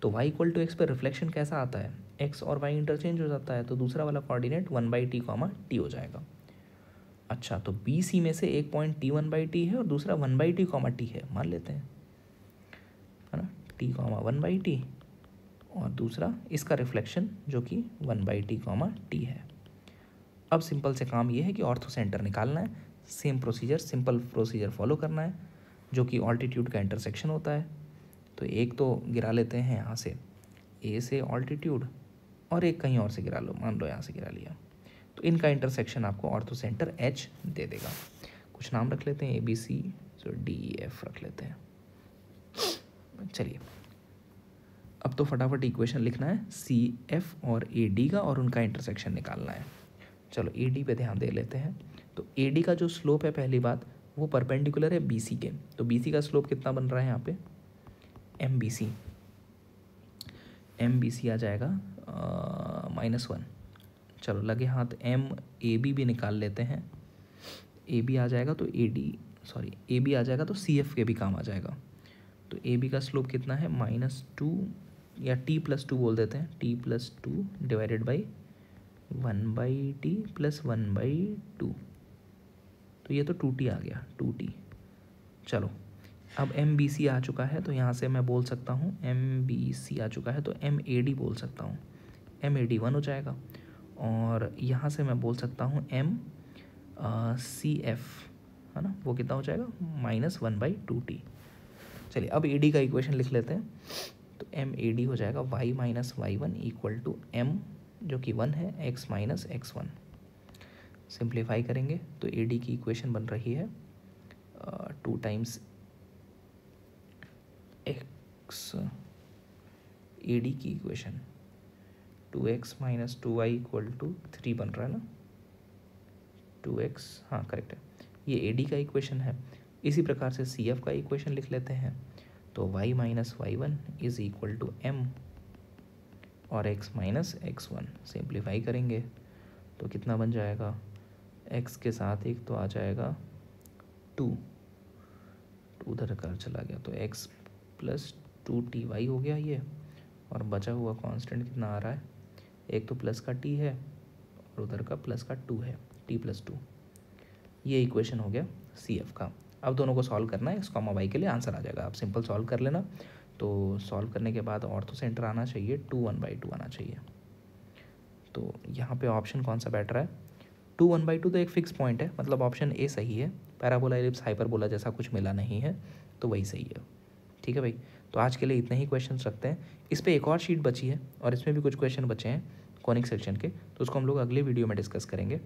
तो y = x पर रिफ्लेक्शन कैसा आता है, x और y इंटरचेंज हो जाता है, तो दूसरा वाला कोऑर्डिनेट 1/t, t हो जाएगा। अच्छा, तो बी सी में से एक पॉइंट T 1/t है और दूसरा 1/t, t है, मान लेते हैं, है ना, T, 1/t, और दूसरा इसका रिफ्लेक्शन जो कि 1/t, t है। अब सिंपल से काम ये है कि ऑर्थो सेंटर निकालना है। सिंपल प्रोसीजर फॉलो करना है, जो कि ऑल्टीट्यूड का इंटरसेक्शन होता है। तो एक तो गिरा लेते हैं यहाँ से A से ऑल्टीट्यूड, और एक कहीं और से गिरा लो, मान लो यहाँ से गिरा लिया, तो इनका इंटरसेक्शन आपको ऑर्थो सेंटर H दे देगा। कुछ नाम रख लेते हैं, ABC, DEF रख लेते हैं। चलिए अब तो फटाफट इक्वेशन लिखना है CF और AD का, और उनका इंटरसेक्शन निकालना है। चलो AD पे ध्यान दे लेते हैं। तो AD का जो स्लोप है, पहली बात, वो परपेंडिकुलर है BC के। तो BC का स्लोप कितना बन रहा है यहाँ पे, MBC आ जाएगा -1। चलो लगे हाथ MAB भी निकाल लेते हैं। AB आ जाएगा तो AB आ जाएगा तो CF के भी काम आ जाएगा। तो AB का स्लोप कितना है, -2, या T+2 बोल देते हैं, T+2 डिवाइडेड बाई 1/t + 1/2। तो ये तो 2t आ गया, 2t। चलो अब MBC आ चुका है, तो यहाँ से मैं बोल सकता हूँ, MBC आ चुका है तो MAD बोल सकता हूँ, MAD 1 हो जाएगा। और यहाँ से मैं बोल सकता हूँ CF, है ना, वो कितना हो जाएगा, -1/2t। चलिए अब AD का इक्वेशन लिख लेते हैं। तो MAD हो जाएगा y - y1 = M, जो कि 1 है, x - x1। सिंप्लीफाई करेंगे तो AD की इक्वेशन बन रही है 2 टाइम्स x, AD की इक्वेशन 2x - 2y = 3 बन रहा है ना, 2x, हाँ करेक्ट है, ये AD का इक्वेशन है। इसी प्रकार से CF का इक्वेशन लिख लेते हैं। तो y - y1 = M और x - x1। सिंप्लीफाई करेंगे तो कितना बन जाएगा, x के साथ एक तो आ जाएगा 2 उधर कर चला गया, तो x + 2ty हो गया ये, और बचा हुआ कांस्टेंट कितना आ रहा है, एक तो प्लस का t है और उधर का प्लस का 2 है, T+2। ये इक्वेशन हो गया CF का। अब दोनों को सॉल्व करना है, x कॉमा वाई के लिए आंसर आ जाएगा। आप सिंपल सॉल्व कर लेना। तो सॉल्व करने के बाद ऑर्थो सेंटर आना चाहिए, 2 1/2 आना चाहिए। तो यहाँ पे ऑप्शन कौन सा बैठ रहा है, 2 1/2 तो एक फिक्स पॉइंट है, मतलब ऑप्शन ए सही है। पैराबोला एलिप्स हाइपरबोला जैसा कुछ मिला नहीं है, तो वही सही है। ठीक है भाई, तो आज के लिए इतने ही क्वेश्चंस रखते हैं। इस पर एक और शीट बची है और इसमें भी कुछ क्वेश्चन बचे हैं कॉनिक सेक्शन के, तो उसको हम लोग अगले वीडियो में डिस्कस करेंगे।